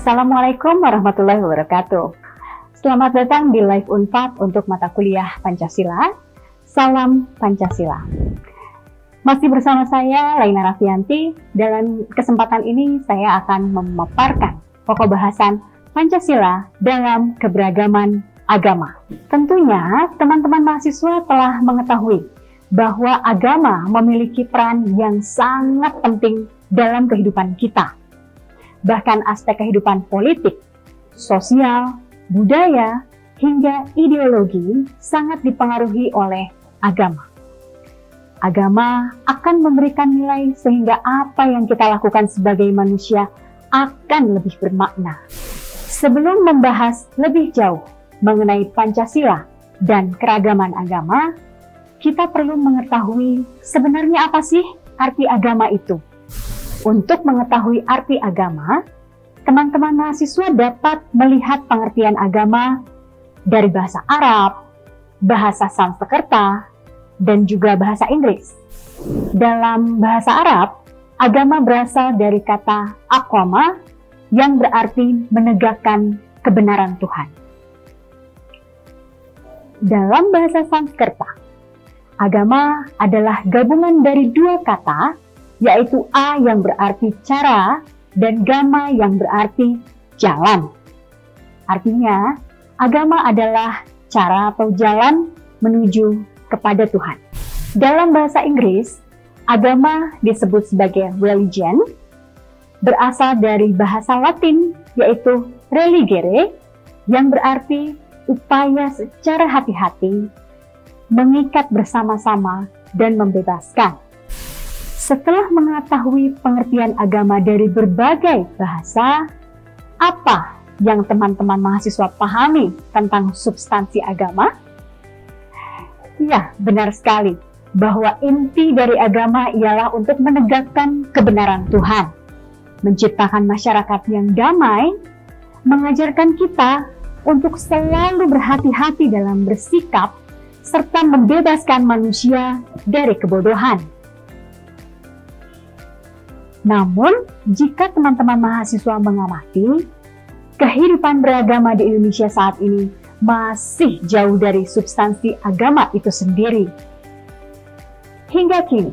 Assalamualaikum warahmatullahi wabarakatuh. Selamat datang di Live Unpad untuk mata kuliah Pancasila. Salam Pancasila. Masih bersama saya, Laina Raffianti. Dalam kesempatan ini saya akan memaparkan pokok bahasan Pancasila dalam keberagaman agama. Tentunya teman-teman mahasiswa telah mengetahui bahwa agama memiliki peran yang sangat penting dalam kehidupan kita. Bahkan aspek kehidupan politik, sosial, budaya, hingga ideologi sangat dipengaruhi oleh agama. Agama akan memberikan nilai sehingga apa yang kita lakukan sebagai manusia akan lebih bermakna. Sebelum membahas lebih jauh mengenai Pancasila dan keragaman agama, kita perlu mengetahui sebenarnya apa sih arti agama itu. Untuk mengetahui arti agama, teman-teman mahasiswa dapat melihat pengertian agama dari bahasa Arab, bahasa Sanskerta, dan juga bahasa Inggris. Dalam bahasa Arab, agama berasal dari kata aqama yang berarti menegakkan kebenaran Tuhan. Dalam bahasa Sanskerta, agama adalah gabungan dari dua kata, yaitu a yang berarti cara dan gama yang berarti jalan. Artinya, agama adalah cara atau jalan menuju kepada Tuhan. Dalam bahasa Inggris, agama disebut sebagai religion, berasal dari bahasa Latin yaitu religere, yang berarti upaya secara hati-hati mengikat bersama-sama dan membebaskan. Setelah mengetahui pengertian agama dari berbagai bahasa, apa yang teman-teman mahasiswa pahami tentang substansi agama? Ya, benar sekali bahwa inti dari agama ialah untuk menegakkan kebenaran Tuhan, menciptakan masyarakat yang damai, mengajarkan kita untuk selalu berhati-hati dalam bersikap, serta membebaskan manusia dari kebodohan. Namun, jika teman-teman mahasiswa mengamati, kehidupan beragama di Indonesia saat ini masih jauh dari substansi agama itu sendiri. Hingga kini,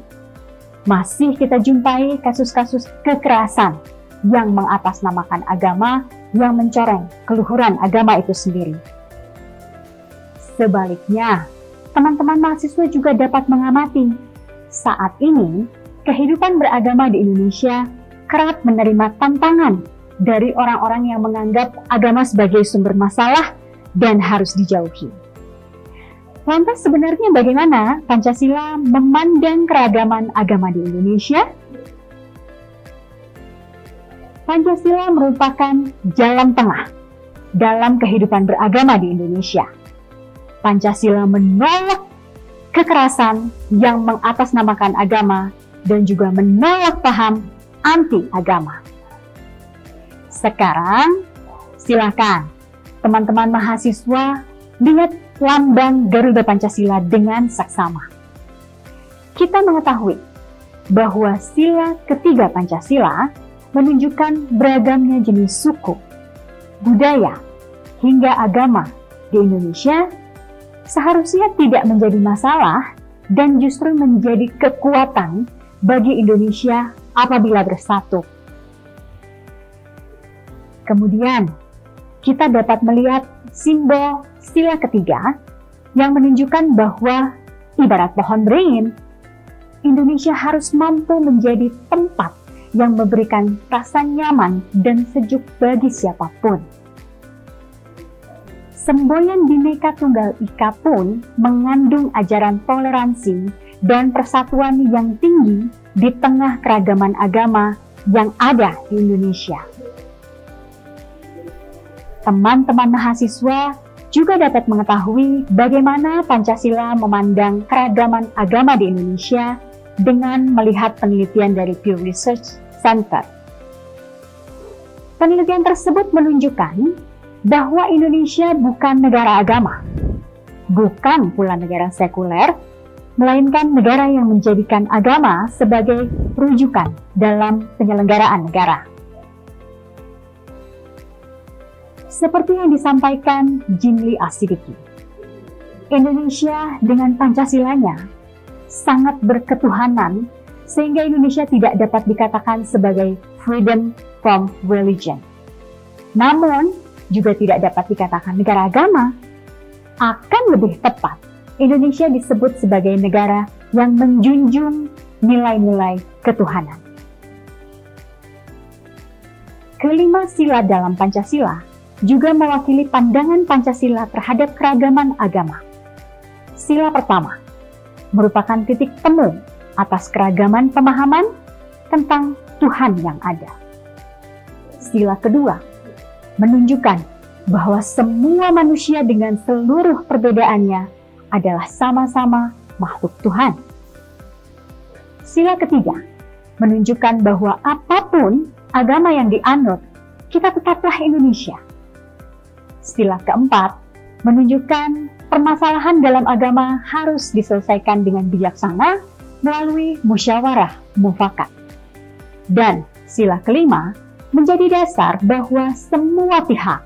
masih kita jumpai kasus-kasus kekerasan yang mengatasnamakan agama yang mencoreng keluhuran agama itu sendiri. Sebaliknya, teman-teman mahasiswa juga dapat mengamati saat ini kehidupan beragama di Indonesia kerap menerima tantangan dari orang-orang yang menganggap agama sebagai sumber masalah dan harus dijauhi. Lantas sebenarnya bagaimana Pancasila memandang keragaman agama di Indonesia? Pancasila merupakan jalan tengah dalam kehidupan beragama di Indonesia. Pancasila menolak kekerasan yang mengatasnamakan agama dan juga menolak paham anti-agama. Sekarang, silakan teman-teman mahasiswa lihat lambang Garuda Pancasila dengan saksama. Kita mengetahui bahwa sila ketiga Pancasila menunjukkan beragamnya jenis suku, budaya, hingga agama di Indonesia seharusnya tidak menjadi masalah dan justru menjadi kekuatan bagi Indonesia apabila bersatu. Kemudian, kita dapat melihat simbol sila ketiga yang menunjukkan bahwa ibarat pohon beringin, Indonesia harus mampu menjadi tempat yang memberikan rasa nyaman dan sejuk bagi siapapun. Semboyan Bhinneka Tunggal Ika pun mengandung ajaran toleransi dan persatuan yang tinggi di tengah keragaman agama yang ada di Indonesia. Teman-teman mahasiswa juga dapat mengetahui bagaimana Pancasila memandang keragaman agama di Indonesia dengan melihat penelitian dari Pew Research Center. Penelitian tersebut menunjukkan bahwa Indonesia bukan negara agama, bukan pula negara sekuler, melainkan negara yang menjadikan agama sebagai rujukan dalam penyelenggaraan negara. Seperti yang disampaikan Jimli Asidiki, Indonesia dengan Pancasilanya sangat berketuhanan sehingga Indonesia tidak dapat dikatakan sebagai freedom from religion. Namun, juga tidak dapat dikatakan negara agama. Akan lebih tepat, Indonesia disebut sebagai negara yang menjunjung nilai-nilai ketuhanan. Kelima sila dalam Pancasila juga mewakili pandangan Pancasila terhadap keragaman agama. Sila pertama merupakan titik temu atas keragaman pemahaman tentang Tuhan yang ada. Sila kedua menunjukkan bahwa semua manusia dengan seluruh perbedaannya adalah sama-sama makhluk Tuhan. Sila ketiga menunjukkan bahwa apapun agama yang dianut, kita tetaplah Indonesia. Sila keempat menunjukkan permasalahan dalam agama harus diselesaikan dengan bijaksana melalui musyawarah mufakat. Dan sila kelima menjadi dasar bahwa semua pihak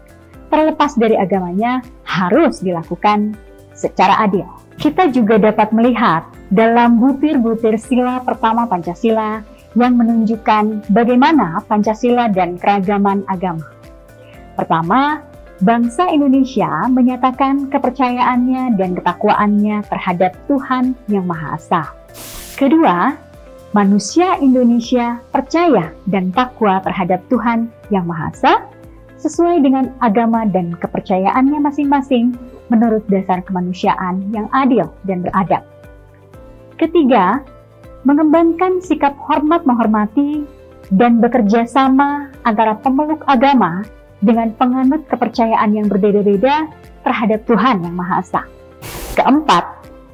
terlepas dari agamanya harus dilakukan secara adil. Kita juga dapat melihat dalam butir-butir sila pertama Pancasila yang menunjukkan bagaimana Pancasila dan keragaman agama. Pertama, bangsa Indonesia menyatakan kepercayaannya dan ketakwaannya terhadap Tuhan Yang Maha Esa. Kedua, manusia Indonesia percaya dan takwa terhadap Tuhan Yang Maha Esa sesuai dengan agama dan kepercayaannya masing-masing menurut dasar kemanusiaan yang adil dan beradab. Ketiga, mengembangkan sikap hormat menghormati dan bekerja sama antara pemeluk agama dengan penganut kepercayaan yang berbeda-beda terhadap Tuhan Yang Maha Esa. Keempat,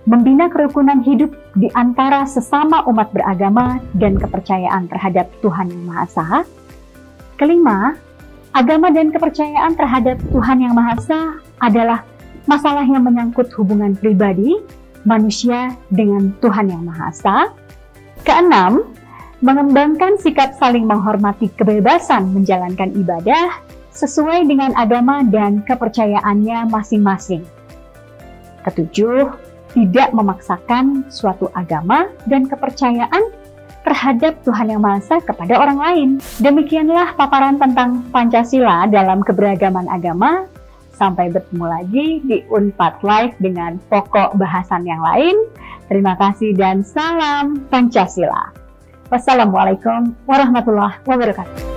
membina kerukunan hidup di antara sesama umat beragama dan kepercayaan terhadap Tuhan Yang Maha Esa. Kelima, agama dan kepercayaan terhadap Tuhan Yang Maha Esa adalah masalah yang menyangkut hubungan pribadi manusia dengan Tuhan Yang Maha Esa. Keenam, mengembangkan sikap saling menghormati kebebasan menjalankan ibadah sesuai dengan agama dan kepercayaannya masing-masing. Ketujuh, tidak memaksakan suatu agama dan kepercayaan terhadap Tuhan Yang Maha Esa kepada orang lain. Demikianlah paparan tentang Pancasila dalam keberagaman agama. Sampai bertemu lagi di Unpad Live dengan pokok bahasan yang lain. Terima kasih dan salam Pancasila. Wassalamualaikum warahmatullahi wabarakatuh.